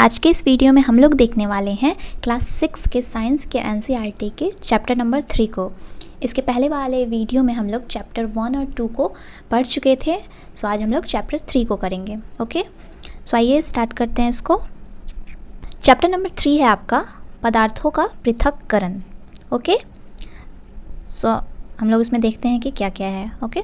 आज के इस वीडियो में हम लोग देखने वाले हैं क्लास 6 के साइंस के एनसीईआरटी के चैप्टर नंबर 3 को। इसके पहले वाले वीडियो में हम लोग चैप्टर 1 और 2 को पढ़ चुके थे। सो आज हम लोग चैप्टर 3 को करेंगे। ओके, सो आइए स्टार्ट करते हैं इसको। चैप्टर नंबर 3 है आपका पदार्थों का पृथक्करण। ओके, सो हम लोग इसमें देखते हैं कि क्या क्या है। ओके,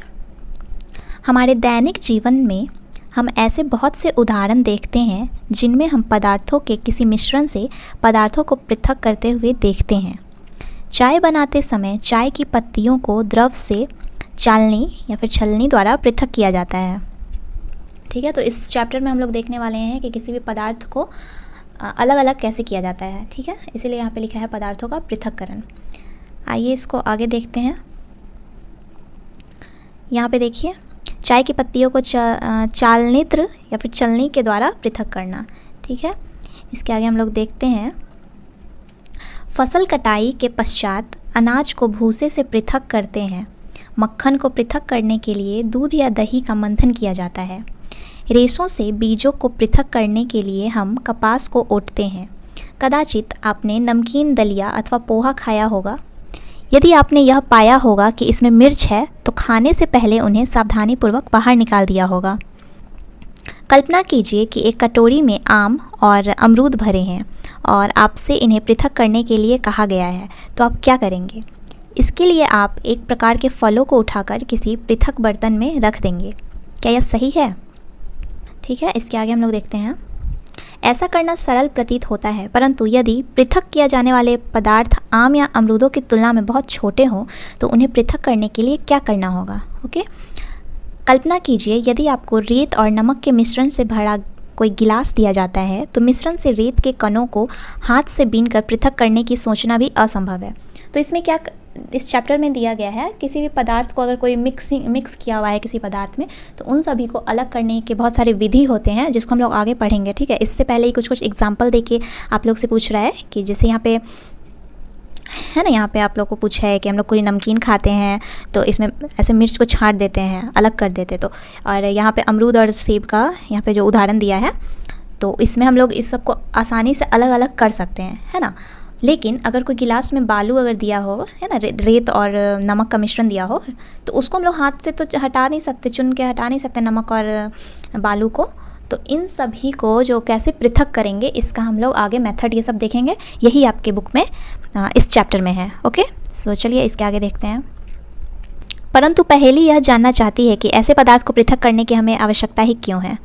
हमारे दैनिक जीवन में हम ऐसे बहुत से उदाहरण देखते हैं जिनमें हम पदार्थों के किसी मिश्रण से पदार्थों को पृथक करते हुए देखते हैं। चाय बनाते समय चाय की पत्तियों को द्रव से चालनी या फिर छलनी द्वारा पृथक किया जाता है। ठीक है, तो इस चैप्टर में हम लोग देखने वाले हैं कि किसी भी पदार्थ को अलग अलग कैसे किया जाता है। ठीक है, इसीलिए यहाँ पे लिखा है पदार्थों का पृथक्करण। आइए इसको आगे देखते हैं। यहाँ पे देखिए, चाय की पत्तियों को चालनित्र या फिर चलनी के द्वारा पृथक करना। ठीक है, इसके आगे हम लोग देखते हैं फसल कटाई के पश्चात अनाज को भूसे से पृथक करते हैं। मक्खन को पृथक करने के लिए दूध या दही का मंथन किया जाता है। रेशों से बीजों को पृथक करने के लिए हम कपास को ओटते हैं। कदाचित आपने नमकीन दलिया अथवा पोहा खाया होगा। यदि आपने यह पाया होगा कि इसमें मिर्च है तो खाने से पहले उन्हें सावधानीपूर्वक बाहर निकाल दिया होगा। कल्पना कीजिए कि एक कटोरी में आम और अमरूद भरे हैं और आपसे इन्हें पृथक करने के लिए कहा गया है, तो आप क्या करेंगे? इसके लिए आप एक प्रकार के फलों को उठाकर किसी पृथक बर्तन में रख देंगे। क्या यह सही है? ठीक है, इसके आगे हम लोग देखते हैं। ऐसा करना सरल प्रतीत होता है, परंतु यदि पृथक किया जाने वाले पदार्थ आम या अमरूदों की तुलना में बहुत छोटे हों तो उन्हें पृथक करने के लिए क्या करना होगा? ओके, कल्पना कीजिए यदि आपको रेत और नमक के मिश्रण से भरा कोई गिलास दिया जाता है तो मिश्रण से रेत के कणों को हाथ से बीनकर पृथक करने की सोचना भी असंभव है। तो इसमें क्या इस चैप्टर में दिया गया है, किसी भी पदार्थ को अगर कोई मिक्स किया हुआ है किसी पदार्थ में तो उन सभी को अलग करने के बहुत सारे विधि होते हैं जिसको हम लोग आगे पढ़ेंगे। ठीक है, इससे पहले ही कुछ एग्जाम्पल देके आप लोग से पूछ रहा है कि जैसे यहाँ पे है ना, यहाँ पे आप लोग को पूछा है कि हम लोग कोई नमकीन खाते हैं तो इसमें ऐसे मिर्च को छांट देते हैं, अलग कर देते तो, और यहाँ पे अमरूद और सेब का यहाँ पे जो उदाहरण दिया है तो इसमें हम लोग इस सब को आसानी से अलग अलग कर सकते हैं, है ना। लेकिन अगर कोई गिलास में बालू अगर दिया हो, है ना, रेत और नमक का मिश्रण दिया हो तो उसको हम लोग हाथ से तो हटा नहीं सकते, चुन के हटा नहीं सकते नमक और बालू को। तो इन सभी को जो कैसे पृथक करेंगे इसका हम लोग आगे मेथड ये सब देखेंगे। यही आपके बुक में इस चैप्टर में है। ओके, सो चलिए इसके आगे देखते हैं। परंतु पहेली यह जानना चाहती है कि ऐसे पदार्थ को पृथक करने की हमें आवश्यकता ही क्यों है।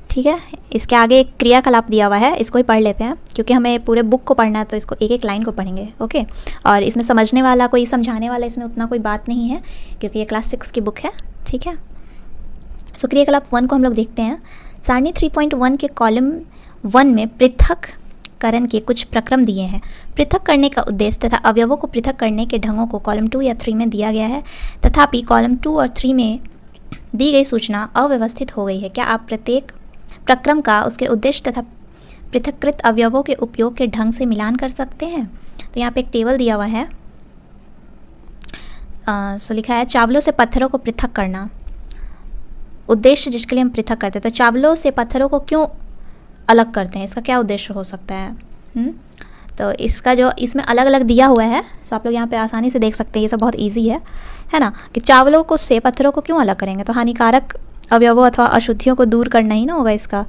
ठीक है, इसके आगे एक क्रियाकलाप दिया हुआ है, इसको ही पढ़ लेते हैं क्योंकि हमें पूरे बुक को पढ़ना है तो इसको एक एक लाइन को पढ़ेंगे। ओके, और इसमें समझने वाला कोई समझाने वाला इसमें उतना कोई बात नहीं है क्योंकि ये क्लास 6 की बुक है। ठीक है, सो क्रियाकलाप 1 को हम लोग देखते हैं। सारणी 3.1 के कॉलम 1 में पृथक्करण के कुछ प्रक्रम दिए हैं। पृथक करने का उद्देश्य तथा अवयवों को पृथक करने के ढंगों को कॉलम 2 या 3 में दिया गया है, तथापि कॉलम 2 और 3 में दी गई सूचना अव्यवस्थित हो गई है। क्या आप प्रत्येक प्रक्रम का उसके उद्देश्य तथा पृथक्कृत अवयवों के उपयोग के ढंग से मिलान कर सकते हैं? तो यहाँ पे एक टेबल दिया हुआ है। सो लिखा है चावलों से पत्थरों को पृथक करना, उद्देश्य जिसके लिए हम पृथक करते हैं। तो चावलों से पत्थरों को क्यों अलग करते हैं, इसका क्या उद्देश्य हो सकता है? तो इसका जो इसमें अलग अलग दिया हुआ है सो आप लोग यहाँ पे आसानी से देख सकते हैं। ये सब बहुत ईजी है ना, कि चावलों को से पत्थरों को क्यों अलग करेंगे? तो हानिकारक अवयवों अथवा अशुद्धियों को दूर करना ही ना होगा इसका।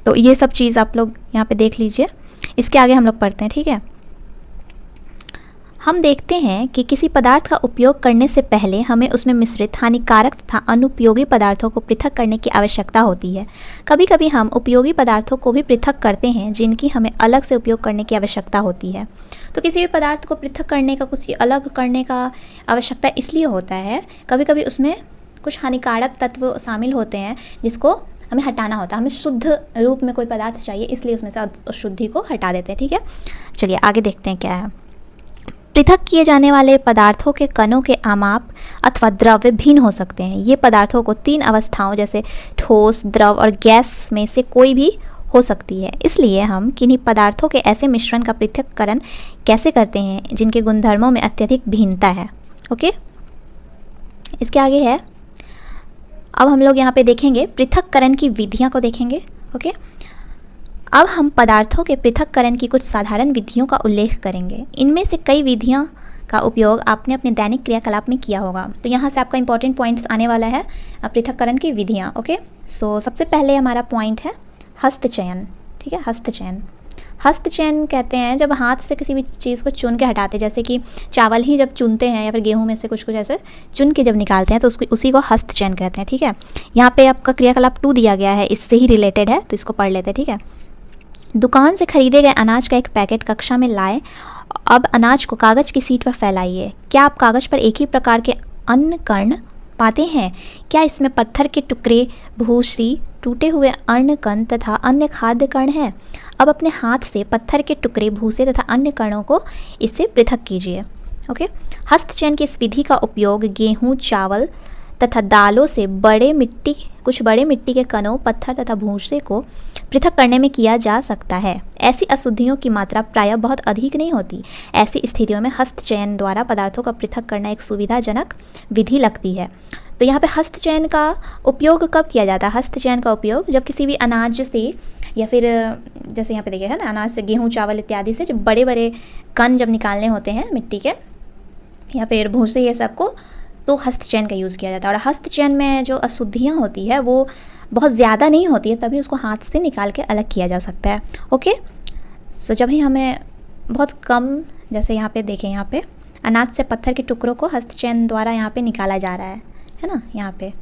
तो ये सब चीज़ आप लोग यहाँ पे देख लीजिए। इसके आगे हम लोग पढ़ते हैं। ठीक है, हम देखते हैं कि किसी पदार्थ का उपयोग करने से पहले हमें उसमें मिश्रित हानिकारक तथा अनुपयोगी पदार्थों को पृथक करने की आवश्यकता होती है। कभी कभी हम उपयोगी पदार्थों को भी पृथक करते हैं जिनकी हमें अलग से उपयोग करने की आवश्यकता होती है। तो किसी भी पदार्थ को पृथक करने का, कुछ अलग करने का आवश्यकता इसलिए होता है, कभी कभी उसमें कुछ हानिकारक तत्व शामिल होते हैं जिसको हमें हटाना होता है। हमें शुद्ध रूप में कोई पदार्थ चाहिए, इसलिए उसमें से अशुद्धि को हटा देते हैं। ठीक है, चलिए आगे देखते हैं क्या है। पृथक किए जाने वाले पदार्थों के कणों के आमाप अथवा द्रव्य भिन्न हो सकते हैं। ये पदार्थों को 3 अवस्थाओं जैसे ठोस, द्रव और गैस में से कोई भी हो सकती है। इसलिए हम किन्हीं पदार्थों के ऐसे मिश्रण का पृथक्करण कैसे करते हैं जिनके गुणधर्मों में अत्यधिक भिन्नता है। ओके, इसके आगे है, अब हम लोग यहाँ पे देखेंगे पृथक्करण की विधियाँ को देखेंगे। ओके, अब हम पदार्थों के पृथक्करण की कुछ साधारण विधियों का उल्लेख करेंगे। इनमें से कई विधियों का उपयोग आपने अपने दैनिक क्रियाकलाप में किया होगा। तो यहाँ से आपका इंपॉर्टेंट पॉइंट्स आने वाला है पृथक्करण की विधियाँ। ओके, सो सबसे पहले हमारा पॉइंट है हस्तचयन। ठीक है, हस्तचयन। हस्तचयन कहते हैं जब हाथ से किसी भी चीज़ को चुन के हटाते, जैसे कि चावल ही जब चुनते हैं या फिर गेहूं में से कुछ कुछ ऐसे चुन के जब निकालते हैं तो उसी को हस्तचयन कहते हैं। ठीक है, यहाँ पे आपका क्रियाकलाप 2 दिया गया है, इससे ही रिलेटेड है, तो इसको पढ़ लेते हैं। ठीक है, दुकान से खरीदे गए अनाज का एक पैकेट कक्षा में लाए। अब अनाज को कागज़ की शीट पर फैलाइए। क्या आप कागज़ पर एक ही प्रकार के अन्न कण पाते हैं? क्या इसमें पत्थर के टुकड़े, भूसी, टूटे हुए अन्न कण तथा अन्य खाद्य कण हैं? अब अपने हाथ से पत्थर के टुकड़े, भूसे तथा अन्य कणों को इससे पृथक कीजिए। ओके, हस्तचयन की इस विधि का उपयोग गेहूं, चावल तथा दालों से कुछ बड़े मिट्टी के कणों, पत्थर तथा भूसे को पृथक करने में किया जा सकता है। ऐसी अशुद्धियों की मात्रा प्रायः बहुत अधिक नहीं होती। ऐसी स्थितियों में हस्तचयन द्वारा पदार्थों का पृथक करना एक सुविधाजनक विधि लगती है। तो यहाँ पे हस्तचयन का उपयोग कब किया जाता है? हस्तचयन का उपयोग जब किसी भी अनाज से या फिर जैसे यहाँ पे देखिए है ना, अनाज से, गेहूँ, चावल इत्यादि से जब बड़े बड़े कण जब निकालने होते हैं मिट्टी के या फिर भूसे ये सब को, तो हस्तचयन का यूज़ किया जाता है। और हस्तचयन में जो अशुद्धियाँ होती है वो बहुत ज़्यादा नहीं होती है, तभी उसको हाथ से निकाल के अलग किया जा सकता है। ओके, सो जब ही हमें बहुत कम, जैसे यहाँ पे देखें, यहाँ पे अनाज से पत्थर के टुकड़ों को हस्तचयन द्वारा यहाँ पे निकाला जा रहा है ना, यहाँ पे।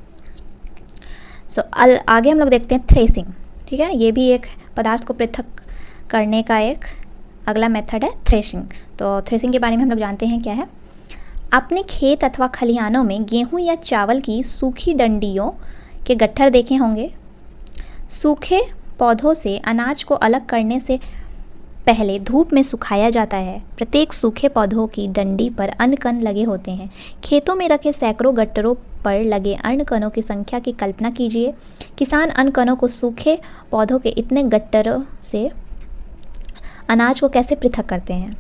सो आगे हम लोग देखते हैं थ्रेसिंग। ठीक है, ये भी एक पदार्थ को पृथक करने का एक अगला मेथड है, थ्रेसिंग। तो थ्रेसिंग के बारे में हम लोग जानते हैं क्या है। अपने खेत अथवा खलिहानों में गेहूं या चावल की सूखी डंडियों के गट्ठर देखे होंगे। सूखे पौधों से अनाज को अलग करने से पहले धूप में सुखाया जाता है। प्रत्येक सूखे पौधों की डंडी पर अन्न कण लगे होते हैं। खेतों में रखे सैकड़ों गट्ठरों पर लगे अन्न कणों की संख्या की कल्पना कीजिए। किसान अन्न कणों को सूखे पौधों के इतने गट्ठरों से अनाज को कैसे पृथक करते हैं?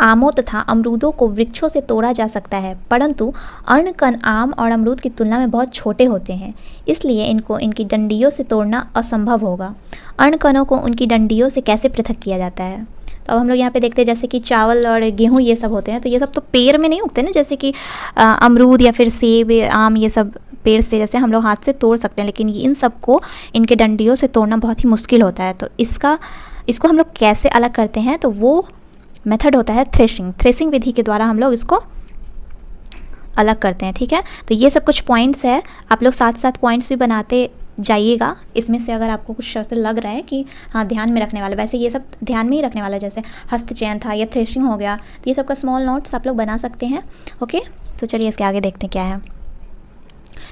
आमों तथा अमरूदों को वृक्षों से तोड़ा जा सकता है, परंतु अन्न कण आम और अमरूद की तुलना में बहुत छोटे होते हैं, इसलिए इनको इनकी डंडियों से तोड़ना असंभव होगा। अन्न कणों को उनकी डंडियों से कैसे पृथक किया जाता है? तो अब हम लोग यहाँ पे देखते हैं, जैसे कि चावल और गेहूँ ये सब होते हैं, तो ये सब तो पेड़ में नहीं उगते ना, जैसे कि अमरूद या फिर सेब, आम, ये सब पेड़ से जैसे हम लोग हाथ से तोड़ सकते हैं, लेकिन इन सब को इनके डंडियों से तोड़ना बहुत ही मुश्किल होता है। तो इसको हम लोग कैसे अलग करते हैं? तो वो मेथड होता है थ्रेशिंग। थ्रेशिंग विधि के द्वारा हम लोग इसको अलग करते हैं। ठीक है, तो ये सब कुछ पॉइंट्स है, आप लोग साथ साथ पॉइंट्स भी बनाते जाइएगा। इसमें से अगर आपको कुछ शब्द लग रहा है कि हाँ ध्यान में रखने वाला, वैसे ये सब ध्यान में ही रखने वाला, जैसे हस्तचयन था या थ्रेशिंग हो गया, तो ये सब का स्मॉल नोट्स आप लोग बना सकते हैं। ओके, तो चलिए इसके आगे देखते हैं क्या है।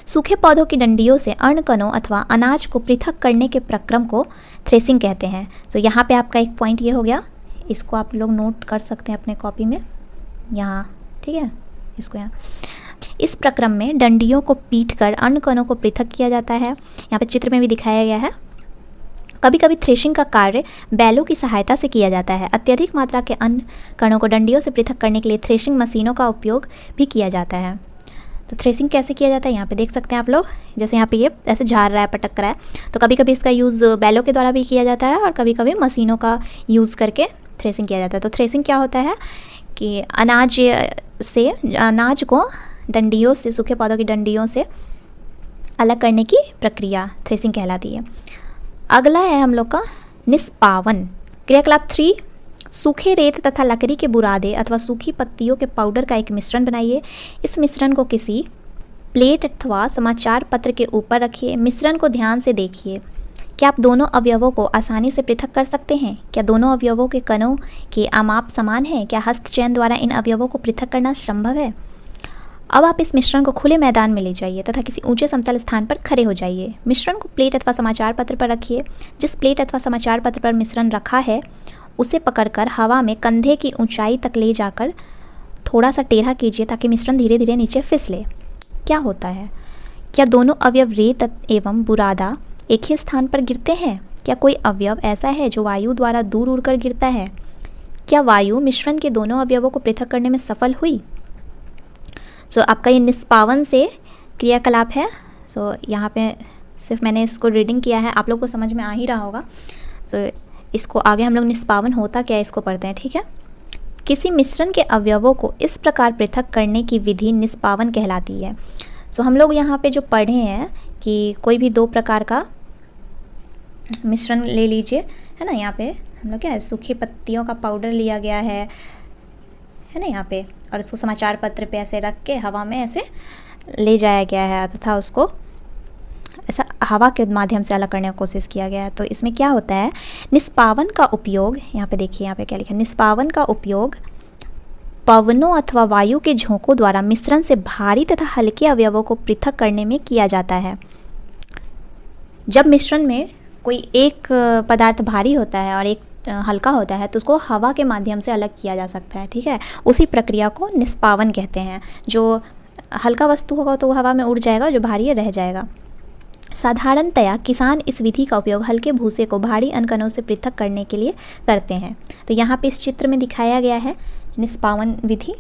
सूखे पौधों की डंडियों से अन्न कणों अथवा अनाज को पृथक करने के प्रक्रम को थ्रेशिंग कहते हैं। तो यहाँ पे आपका एक पॉइंट ये हो गया, इसको आप लोग नोट कर सकते हैं अपने कॉपी में यहाँ। ठीक है, इसको यहाँ, इस प्रक्रम में डंडियों को पीटकर अन्न कणों को पृथक किया जाता है। यहाँ पे चित्र में भी दिखाया गया है। कभी कभी थ्रेशिंग का कार्य बैलों की सहायता से किया जाता है। अत्यधिक मात्रा के अन्न कणों को डंडियों से पृथक करने के लिए थ्रेशिंग मशीनों का उपयोग भी किया जाता है। तो थ्रेशिंग कैसे किया जाता है यहाँ पे देख सकते हैं आप लोग, जैसे यहाँ पे ये ऐसे झाड़ रहा है, पटक रहा है, तो कभी कभी इसका यूज़ बैलों के द्वारा भी किया जाता है और कभी कभी मशीनों का यूज़ करके थ्रेशिंग किया जाता है। तो थ्रेशिंग क्या होता है कि अनाज को डंडियों से, सूखे पौधों की डंडियों से अलग करने की प्रक्रिया थ्रेशिंग कहलाती है। अगला है हम लोग का निष्पावन। क्रियाकलाप 3, सूखे रेत तथा लकड़ी के बुरादे अथवा सूखी पत्तियों के पाउडर का एक मिश्रण बनाइए। इस मिश्रण को किसी प्लेट अथवा समाचार पत्र के ऊपर रखिए। मिश्रण को ध्यान से देखिए। क्या आप दोनों अवयवों को आसानी से पृथक कर सकते हैं? क्या दोनों अवयवों के कणों के आमाप समान हैं? क्या हस्तचयन द्वारा इन अवयवों को पृथक करना संभव है? अब आप इस मिश्रण को खुले मैदान में ले जाइए तथा किसी ऊंचे समतल स्थान पर खड़े हो जाइए। मिश्रण को प्लेट अथवा समाचार पत्र पर रखिए। जिस प्लेट अथवा समाचार पत्र पर मिश्रण रखा है उसे पकड़कर हवा में कंधे की ऊंचाई तक ले जाकर थोड़ा सा टेढ़ा कीजिए ताकि मिश्रण धीरे धीरे नीचे फिसले। क्या होता है? क्या दोनों अवयव रेत एवं बुरादा एक ही स्थान पर गिरते हैं? क्या कोई अवयव ऐसा है जो वायु द्वारा दूर उड़कर गिरता है? क्या वायु मिश्रण के दोनों अवयवों को पृथक करने में सफल हुई? सो आपका ये निष्पावन से क्रियाकलाप है। सो यहाँ पे सिर्फ मैंने इसको रीडिंग किया है, आप लोग को समझ में आ ही रहा होगा। सो इसको आगे हम लोग निष्पावन होता क्या है इसको पढ़ते हैं, ठीक है। किसी मिश्रण के अवयवों को इस प्रकार पृथक करने की विधि निष्पावन कहलाती है। सो हम लोग यहाँ पे जो पढ़े हैं कि कोई भी 2 प्रकार का मिश्रण ले लीजिए, है ना। यहाँ पे हम लोग क्या है, सूखी पत्तियों का पाउडर लिया गया है ना यहाँ पे, और उसको समाचार पत्र पे ऐसे रख के हवा में ऐसे ले जाया गया है तथा उसको ऐसा हवा के माध्यम से अलग करने की कोशिश किया गया है। तो इसमें क्या होता है, निष्पावन का उपयोग, यहाँ पे देखिए यहाँ पे क्या लिखा है, निष्पावन का उपयोग पवनों अथवा वायु के झोंकों द्वारा मिश्रण से भारी तथा हल्के अवयवों को पृथक करने में किया जाता है। जब मिश्रण में कोई एक पदार्थ भारी होता है और एक हल्का होता है तो उसको हवा के माध्यम से अलग किया जा सकता है, ठीक है। उसी प्रक्रिया को निष्पावन कहते हैं। जो हल्का वस्तु होगा तो वो हवा में उड़ जाएगा, जो भारी है रह जाएगा। साधारणतया किसान इस विधि का उपयोग हल्के भूसे को भारी अनकणों से पृथक करने के लिए करते हैं। तो यहाँ पे इस चित्र में दिखाया गया है निष्पावन विधि।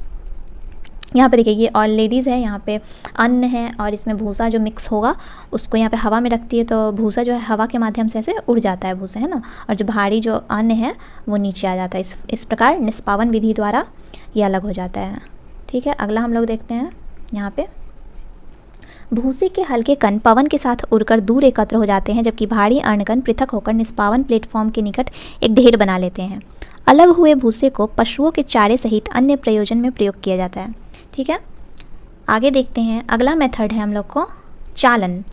यहाँ पे देखिए ये ऑलरेडीज़ है, यहाँ पे अन्न है और इसमें भूसा जो मिक्स होगा उसको यहाँ पे हवा में रखती है तो भूसा जो है हवा के माध्यम से ऐसे उड़ जाता है भूसा, है ना, और जो भारी जो अन्न है वो नीचे आ जाता है। इस प्रकार निष्पावन विधि द्वारा ये अलग हो जाता है, ठीक है। अगला हम लोग देखते हैं यहाँ पे, भूसे के हल्के कण पवन के साथ उड़कर दूर एकत्र हो जाते हैं, जबकि भारी अण्डकण पृथक होकर निष्पावन प्लेटफॉर्म के निकट एक ढेर बना लेते हैं। अलग हुए भूसे को पशुओं के चारे सहित अन्य प्रयोजन में प्रयोग किया जाता है, ठीक है। आगे देखते हैं, अगला मेथड है हम लोग को चालन।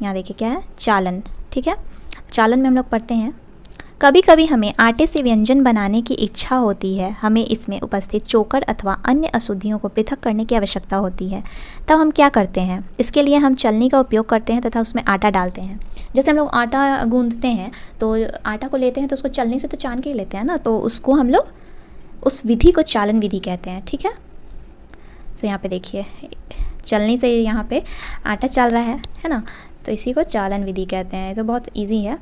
यहाँ देखिए क्या है, चालन, ठीक है। चालन में हम लोग पढ़ते हैं, कभी कभी हमें आटे से व्यंजन बनाने की इच्छा होती है, हमें इसमें उपस्थित चोकर अथवा अन्य अशुद्धियों को पृथक करने की आवश्यकता होती है। तब हम क्या करते हैं, इसके लिए हम चलनी का उपयोग करते हैं तथा उसमें आटा डालते हैं। जैसे हम लोग आटा गूंदते हैं तो आटा को लेते हैं तो उसको चलनी से तो छान के लेते हैं ना, तो उसको हम लोग उस विधि को चालन विधि कहते हैं, ठीक है। तो यहाँ पे देखिए चलनी से यहाँ पे आटा चल रहा है ना, तो इसी को चालन विधि कहते हैं। तो बहुत ईजी है।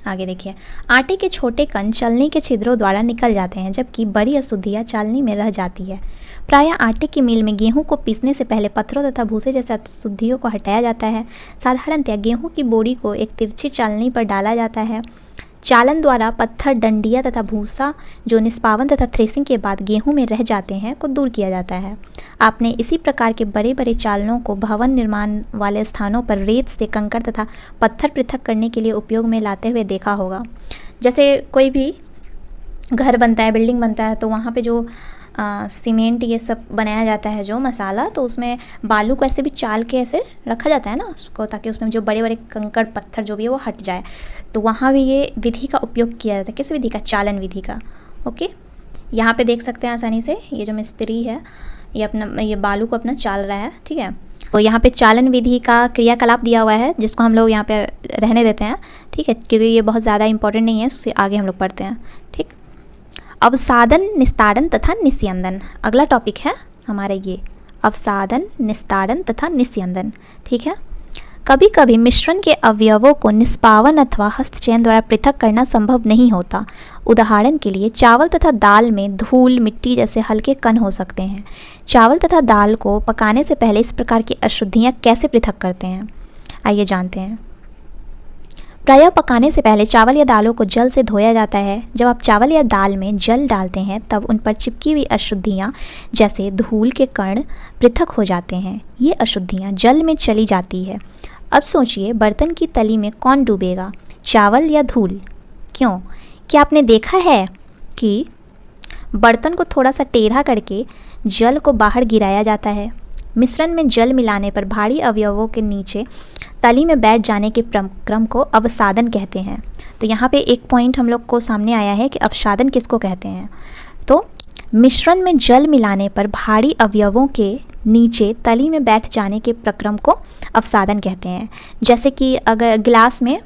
आगे देखिए, आटे के छोटे कण चलनी के छिद्रों द्वारा निकल जाते हैं, जबकि बड़ी अशुद्धियाँ चालनी में रह जाती है। प्रायः आटे की मिल में गेहूं को पीसने से पहले पत्थरों तथा भूसे जैसे अशुद्धियों को हटाया जाता है। साधारणतया गेहूं की बोरी को एक तिरछी चालनी पर डाला जाता है। चालन द्वारा पत्थर, डंडियाँ तथा भूसा जो निष्पावन तथा थ्रेसिंग के बाद गेहूं में रह जाते हैं को दूर किया जाता है। आपने इसी प्रकार के बड़े बड़े चालनों को भवन निर्माण वाले स्थानों पर रेत से कंकड़ तथा पत्थर पृथक करने के लिए उपयोग में लाते हुए देखा होगा। जैसे कोई भी घर बनता है, बिल्डिंग बनता है, तो वहाँ पे जो सीमेंट ये सब बनाया जाता है जो मसाला, तो उसमें बालू को ऐसे भी चाल के ऐसे रखा जाता है ना उसको, ताकि उसमें जो बड़े बड़े कंकड़ पत्थर जो भी है वो हट जाए। तो वहाँ भी ये विधि का उपयोग किया जाता है। किस विधि का? चालन विधि का। ओके, यहाँ पे देख सकते हैं आसानी से, ये जो मिस्त्री है ये बालू को अपना चाल रहा है, ठीक है। तो यहाँ पे चालन विधि का क्रियाकलाप दिया हुआ है जिसको हम लोग यहाँ पे रहने देते हैं, ठीक है, क्योंकि ये बहुत ज़्यादा इंपॉर्टेंट नहीं है, उससे आगे हम लोग पढ़ते हैं, ठीक। अवसादन, निस्तारण तथा निस्यंदन अगला टॉपिक है हमारा, ये अवसादन, निस्तारण तथा निस्यंदन, ठीक है। कभी कभी मिश्रण के अवयवों को निष्पावन अथवा हस्तचयन द्वारा पृथक करना संभव नहीं होता। उदाहरण के लिए चावल तथा दाल में धूल, मिट्टी जैसे हल्के कण हो सकते हैं। चावल तथा दाल को पकाने से पहले इस प्रकार की अशुद्धियाँ कैसे पृथक करते हैं, आइए जानते हैं। प्रायः पकाने से पहले चावल या दालों को जल से धोया जाता है। जब आप चावल या दाल में जल डालते हैं तब उन पर चिपकी हुई अशुद्धियाँ जैसे धूल के कण पृथक हो जाते हैं। ये अशुद्धियाँ जल में चली जाती है। अब सोचिए, बर्तन की तली में कौन डूबेगा, चावल या धूल? क्यों? क्या आपने देखा है कि बर्तन को थोड़ा सा टेढ़ा करके जल को बाहर गिराया जाता है? मिश्रण में जल मिलाने पर भारी अवयवों के नीचे तली में बैठ जाने के क्रम को अवसादन कहते हैं। तो यहाँ पे एक पॉइंट हम लोग को सामने आया है कि अवसादन किसको कहते हैं। तो मिश्रण में जल मिलाने पर भारी अवयवों के नीचे तली में बैठ जाने के प्रक्रम को अवसादन कहते हैं। जैसे कि अगर गिलास में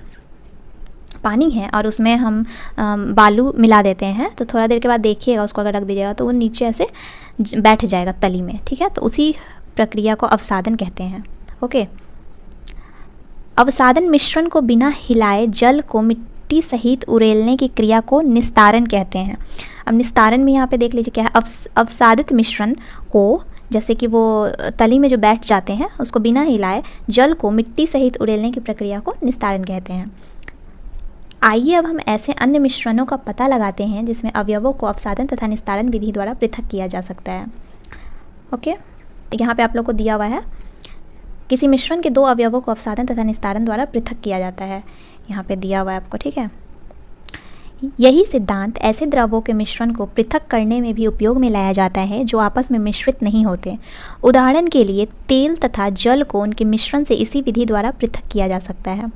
पानी है और उसमें हम बालू मिला देते हैं तो थोड़ा देर के बाद देखिएगा, उसको अगर रख दीजिएगा तो वो नीचे ऐसे बैठ जाएगा तली में, ठीक है। तो उसी प्रक्रिया को अवसादन कहते हैं। ओके, अवसादन मिश्रण को बिना हिलाए जल को मिट्टी सहित उड़ेलने की क्रिया को निस्तारण कहते हैं। अब निस्तारण में यहाँ पे देख लीजिए क्या है, अवसादित मिश्रण को, जैसे कि वो तली में जो बैठ जाते हैं उसको बिना हिलाए जल को मिट्टी सहित उड़ेलने की प्रक्रिया को निस्तारण कहते हैं। आइए अब हम ऐसे अन्य मिश्रणों का पता लगाते हैं जिसमें अवयवों को अपसाधन तथा निस्तारण विधि द्वारा पृथक किया जा सकता है। ओके, यहाँ पे आप लोग को दिया हुआ है किसी मिश्रण के दो अवयवों को अपसाधन तथा निस्तारण द्वारा पृथक किया जाता है, यहाँ पे दिया हुआ है आपको, ठीक है। यही सिद्धांत ऐसे द्रवों के मिश्रण को पृथक करने में भी उपयोग में लाया जाता है जो आपस में मिश्रित नहीं होते। उदाहरण के लिए तेल तथा जल को उनके मिश्रण से इसी विधि द्वारा पृथक किया जा सकता है।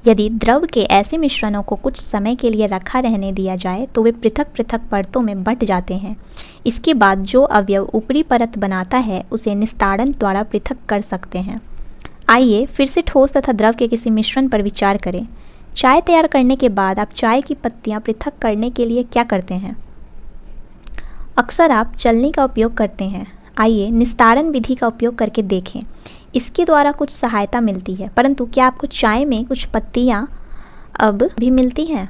यदि द्रव के ऐसे मिश्रणों को कुछ समय के लिए रखा रहने दिया जाए तो वे पृथक पृथक परतों में बंट जाते हैं। इसके बाद जो अवयव ऊपरी परत बनाता है उसे निस्तारण द्वारा पृथक कर सकते हैं। आइए फिर से ठोस तथा द्रव के किसी मिश्रण पर विचार करें। चाय तैयार करने के बाद आप चाय की पत्तियां पृथक करने के लिए क्या करते हैं? अक्सर आप चलनी का उपयोग करते हैं। आइए निस्तारण विधि का उपयोग करके देखें। इसके द्वारा कुछ सहायता मिलती है, परंतु क्या आपको चाय में कुछ पत्तियां अब भी मिलती हैं?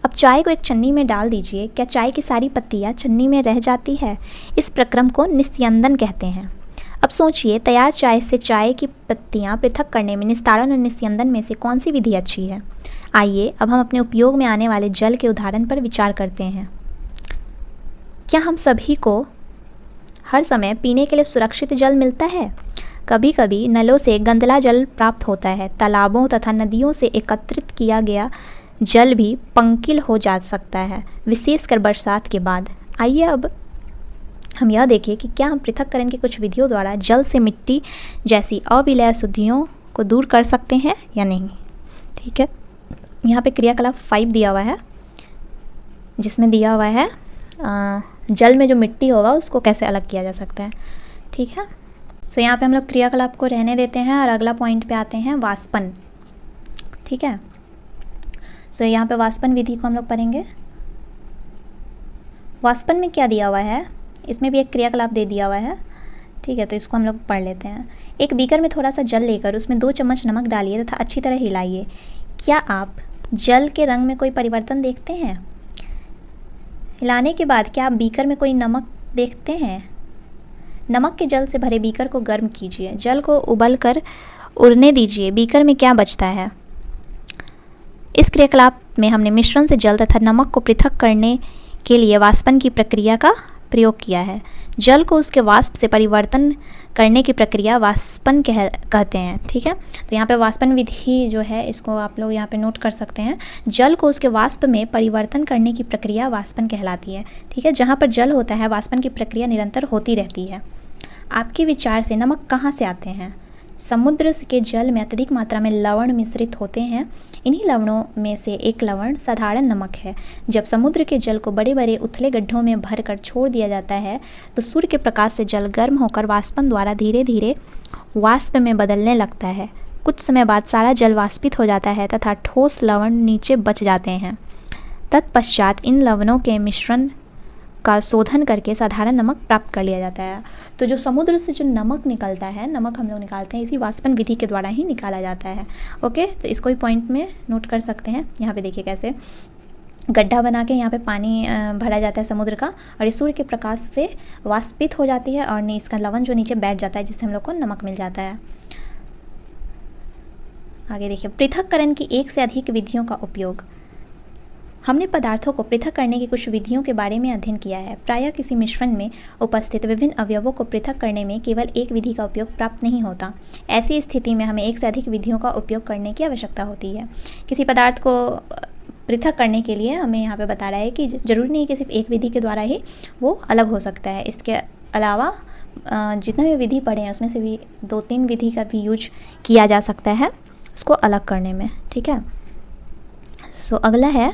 अब चाय को एक चन्नी में डाल दीजिए। क्या चाय की सारी पत्तियां चन्नी में रह जाती है? इस प्रक्रम को निस्यंदन कहते हैं। अब सोचिए, तैयार चाय से चाय की पत्तियां पृथक करने में निस्तारण और निस्यंदन में से कौन सी विधि अच्छी है? आइए अब हम अपने उपयोग में आने वाले जल के उदाहरण पर विचार करते हैं। क्या हम सभी को हर समय पीने के लिए सुरक्षित जल मिलता है? कभी कभी नलों से गंदला जल प्राप्त होता है। तालाबों तथा नदियों से एकत्रित किया गया जल भी पंकिल हो जा सकता है, विशेषकर बरसात के बाद। आइए अब हम यह देखें कि क्या हम पृथक्करण की कुछ विधियों द्वारा जल से मिट्टी जैसी अविलय अशुद्धियों को दूर कर सकते हैं या नहीं। ठीक है, यहाँ पे क्रियाकलाप 5 दिया हुआ है, जिसमें दिया हुआ है जल में जो मिट्टी होगा उसको कैसे अलग किया जा सकता है। ठीक है, सो यहाँ पे हम लोग क्रियाकलाप को रहने देते हैं और अगला पॉइंट पे आते हैं, वाष्पन। ठीक है, सो यहाँ पे वाष्पन विधि को हम लोग पढ़ेंगे। वाष्पन में क्या दिया हुआ है, इसमें भी एक क्रियाकलाप दे दिया हुआ है। ठीक है, तो इसको हम लोग पढ़ लेते हैं। एक बीकर में थोड़ा सा जल लेकर उसमें 2 चम्मच नमक डालिए तथा अच्छी तरह हिलाइए। क्या आप जल के रंग में कोई परिवर्तन देखते हैं? हिलाने के बाद क्या आप बीकर में कोई नमक देखते हैं? नमक के जल से भरे बीकर को गर्म कीजिए। जल को उबल कर उड़ने दीजिए। बीकर में क्या बचता है? इस क्रियाकलाप में हमने मिश्रण से जल तथा नमक को पृथक करने के लिए वाष्पन की प्रक्रिया का प्रयोग किया है। जल को उसके वाष्प से परिवर्तन करने की प्रक्रिया वाष्पन कहते हैं। ठीक है, तो यहाँ पे वाष्पन विधि जो है इसको आप लोग यहाँ पे नोट कर सकते हैं। जल को उसके वाष्प में परिवर्तन करने की प्रक्रिया वाष्पन कहलाती है। ठीक है, जहाँ पर जल होता है वाष्पन की प्रक्रिया निरंतर होती रहती है। आपके विचार से नमक कहाँ से आते हैं? समुद्र के जल में अत्यधिक मात्रा में लवण मिश्रित होते हैं। इन्हीं लवणों में से एक लवण साधारण नमक है। जब समुद्र के जल को बड़े बड़े उथले गड्ढों में भरकर छोड़ दिया जाता है तो सूर्य के प्रकाश से जल गर्म होकर वाष्पन द्वारा धीरे धीरे वाष्प में बदलने लगता है। कुछ समय बाद सारा जल वाष्पित हो जाता है तथा ठोस लवण नीचे बच जाते हैं। तत्पश्चात इन लवणों के मिश्रण का शोधन करके साधारण नमक प्राप्त कर लिया जाता है। तो जो समुद्र से जो नमक निकलता है, नमक हम लोग निकालते हैं इसी वाष्पन विधि के द्वारा ही निकाला जाता है। ओके, तो इसको भी पॉइंट में नोट कर सकते हैं। यहाँ पे देखिए कैसे गड्ढा बना के यहाँ पे पानी भरा जाता है समुद्र का, और इस सूर्य के प्रकाश से वाष्पित हो जाती है और इसका लवण जो नीचे बैठ जाता है जिससे हम लोग को नमक मिल जाता है। आगे देखिए, पृथक्करण की एक से अधिक विधियों का उपयोग। हमने पदार्थों को पृथक करने की कुछ विधियों के बारे में अध्ययन किया है। प्रायः किसी मिश्रण में उपस्थित विभिन्न अवयवों को पृथक करने में केवल एक विधि का उपयोग प्राप्त नहीं होता। ऐसी स्थिति में हमें एक से अधिक विधियों का उपयोग करने की आवश्यकता होती है। किसी पदार्थ को पृथक करने के लिए हमें यहाँ पे बता रहा है कि जरूरी नहीं कि सिर्फ एक विधि के द्वारा ही वो अलग हो सकता है। इसके अलावा जितना भी विधि पढ़े हैं उसमें से भी 2-3 विधि का भी यूज किया जा सकता है उसको अलग करने में। ठीक है, सो अगला है,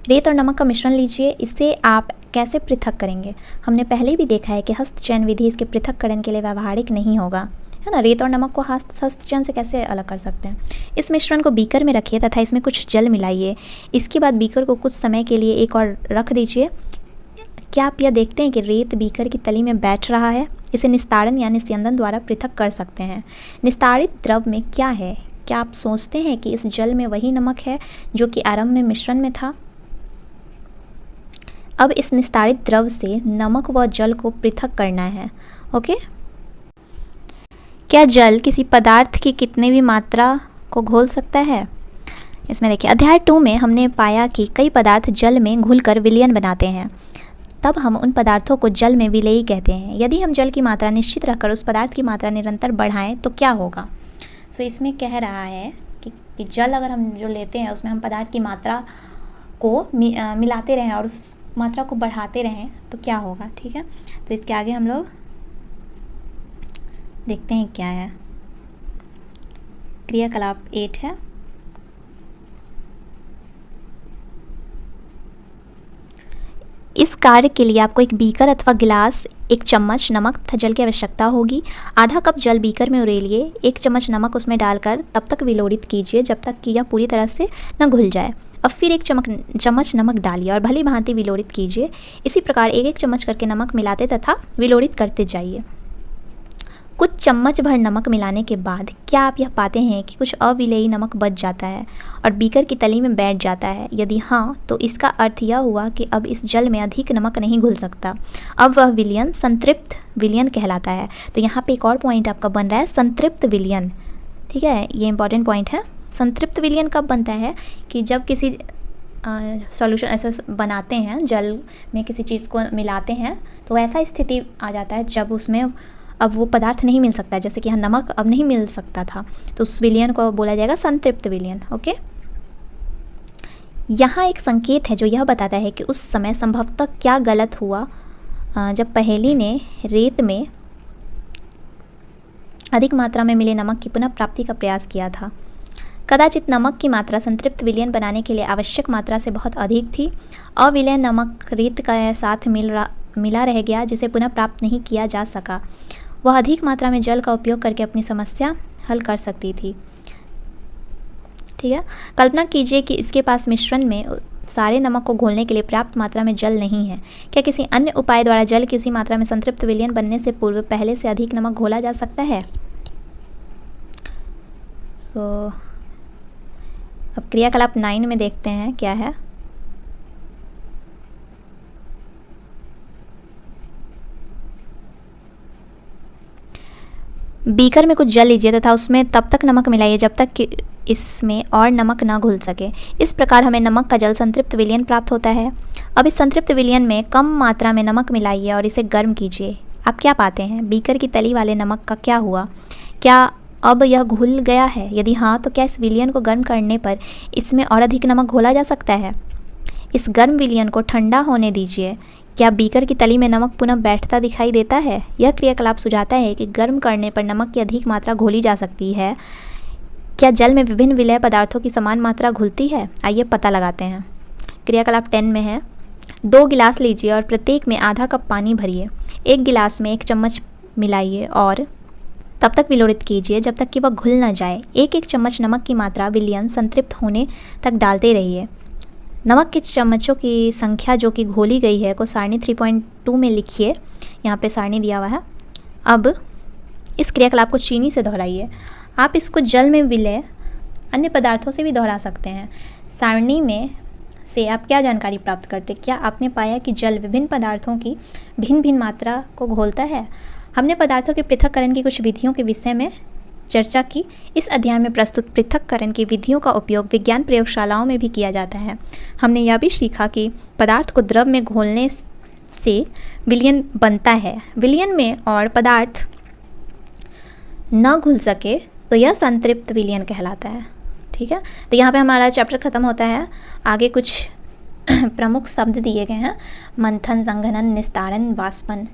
रेत और नमक का मिश्रण लीजिए, इससे आप कैसे पृथक करेंगे? हमने पहले भी देखा है कि हस्तचयन विधि इसके पृथक्करण के लिए व्यावहारिक नहीं होगा, है ना। रेत और नमक को हस्तचयन से कैसे अलग कर सकते हैं? इस मिश्रण को बीकर में रखिए तथा इसमें कुछ जल मिलाइए। इसके बाद बीकर को कुछ समय के लिए एक और रख दीजिए। क्या आप यह देखते हैं कि रेत बीकर की तली में बैठ रहा है? इसे निस्तारण या निस्यंदन द्वारा पृथक कर सकते हैं। निस्तारित द्रव में क्या है? क्या आप सोचते हैं कि इस जल में वही नमक है जो कि आरंभ में मिश्रण में था? अब इस निस्तारित द्रव से नमक व जल को पृथक करना है। ओके, क्या जल किसी पदार्थ की कितनी भी मात्रा को घोल सकता है? इसमें देखिए अध्याय 2 में हमने पाया कि कई पदार्थ जल में घुलकर विलयन बनाते हैं, तब हम उन पदार्थों को जल में विलेयी कहते हैं। यदि हम जल की मात्रा निश्चित रखकर उस पदार्थ की मात्रा निरंतर बढ़ाएं तो क्या होगा। सो इसमें कह रहा है कि जल अगर हम जो लेते हैं उसमें हम पदार्थ की मात्रा को मिलाते रहें और उस मात्रा को बढ़ाते रहें तो क्या होगा। ठीक है, तो इसके आगे हम लोग देखते हैं क्या है। क्रियाकलाप 8 है। इस कार्य के लिए आपको एक बीकर अथवा गिलास, एक चम्मच नमक तथा जल की आवश्यकता होगी। आधा कप जल बीकर में उड़ेलिए, 1 चम्मच नमक उसमें डालकर तब तक विलोड़ित कीजिए जब तक कि यह पूरी तरह से न घुल जाए। अब फिर 1 चम्मच नमक डालिए और भली भांति विलोड़ित कीजिए। इसी प्रकार 1-1 चम्मच करके नमक मिलाते तथा विलोड़ित करते जाइए। कुछ चम्मच भर नमक मिलाने के बाद क्या आप यह पाते हैं कि कुछ अविलेयी नमक बच जाता है और बीकर की तली में बैठ जाता है? यदि हाँ, तो इसका अर्थ यह हुआ कि अब इस जल में अधिक नमक नहीं घुल सकता। अब वह विलयन संतृप्त विलयन कहलाता है। तो यहाँ पे एक और पॉइंट आपका बन रहा है, संतृप्त विलयन। ठीक है, ये इंपॉर्टेंट पॉइंट है। संतृप्त विलयन कब बनता है कि जब किसी सॉल्यूशन ऐसा बनाते हैं, जल में किसी चीज़ को मिलाते हैं, तो ऐसा स्थिति आ जाता है जब उसमें अब वो पदार्थ नहीं मिल सकता है, जैसे कि यहाँ नमक अब नहीं मिल सकता था, तो उस विलयन को बोला जाएगा संतृप्त विलयन। ओके, यहाँ एक संकेत है जो यह बताता है कि उस समय संभवतः क्या गलत हुआ जब पहेली ने रेत में अधिक मात्रा में मिले नमक की पुनः प्राप्ति का प्रयास किया था। कदाचित नमक की मात्रा संतृप्त विलयन बनाने के लिए आवश्यक मात्रा से बहुत अधिक थी। अविलयन नमक रेत के साथ मिला रह गया, जिसे पुनः प्राप्त नहीं किया जा सका। वह अधिक मात्रा में जल का उपयोग करके अपनी समस्या हल कर सकती थी। ठीक है, कल्पना कीजिए कि इसके पास मिश्रण में सारे नमक को घोलने के लिए पर्याप्त मात्रा में जल नहीं है। क्या किसी अन्य उपाय द्वारा जल की उसी मात्रा में संतृप्त विलयन बनने से पूर्व पहले से अधिक नमक घोला जा सकता है? अब क्रियाकलाप 9 में देखते हैं क्या है। बीकर में कुछ जल लीजिए तथा उसमें तब तक नमक मिलाइए जब तक कि इसमें और नमक ना घुल सके। इस प्रकार हमें नमक का जल संतृप्त विलयन प्राप्त होता है। अब इस संतृप्त विलयन में कम मात्रा में नमक मिलाइए और इसे गर्म कीजिए। आप क्या पाते हैं? बीकर की तली वाले नमक का क्या हुआ? क्या अब यह घुल गया है? यदि हाँ, तो क्या इस विलयन को गर्म करने पर इसमें और अधिक नमक घोला जा सकता है? इस गर्म विलयन को ठंडा होने दीजिए। क्या बीकर की तली में नमक पुनः बैठता दिखाई देता है? यह क्रियाकलाप सुझाता है कि गर्म करने पर नमक की अधिक मात्रा घोली जा सकती है। क्या जल में विभिन्न विलेय पदार्थों की समान मात्रा घुलती है? आइए पता लगाते हैं। क्रियाकलाप 10 में है, 2 गिलास लीजिए और प्रत्येक में आधा कप पानी भरिए। 1 गिलास में 1 चम्मच मिलाइए और तब तक विलोड़ित कीजिए जब तक कि वह घुल न जाए। 1-1 चम्मच नमक की मात्रा विलयन संतृप्त होने तक डालते रहिए। नमक के चम्मचों की संख्या जो कि घोली गई है को सारणी 3.2 में लिखिए। यहाँ पे सारणी दिया हुआ है। अब इस क्रियाकलाप को चीनी से दोहराइए। आप इसको जल में विलय अन्य पदार्थों से भी दोहरा सकते हैं। सारणी में से आप क्या जानकारी प्राप्त करते? क्या आपने पाया कि जल विभिन्न पदार्थों की भिन्न भिन्न मात्रा को घोलता है? हमने पदार्थों के पृथक्करण की कुछ विधियों के विषय में चर्चा की। इस अध्याय में प्रस्तुत पृथक्करण की विधियों का उपयोग विज्ञान प्रयोगशालाओं में भी किया जाता है। हमने यह भी सीखा कि पदार्थ को द्रव में घोलने से विलयन बनता है। विलयन में और पदार्थ न घुल सके तो यह संतृप्त विलयन कहलाता है। ठीक है, तो यहाँ पे हमारा चैप्टर ख़त्म होता है। आगे कुछ प्रमुख शब्द दिए गए हैं: मंथन, संघनन, निस्तारण, वाष्पन,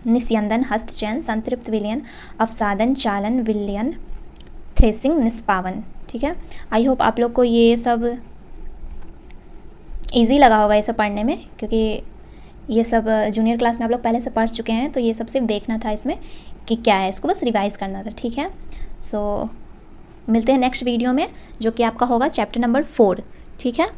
निस्यंदन, हस्तचयन, संतृप्त विलयन, अवसादन, चालन, विलयन, थ्रेसिंग, निष्पावन। ठीक है, आई होप आप लोग को ये सब इजी लगा होगा ये सब पढ़ने में, क्योंकि ये सब जूनियर क्लास में आप लोग पहले से पढ़ चुके हैं। तो ये सब सिर्फ देखना था इसमें कि क्या है, इसको बस रिवाइज़ करना था। ठीक है, सो मिलते हैं नेक्स्ट वीडियो में, जो कि आपका होगा चैप्टर नंबर 4। ठीक है।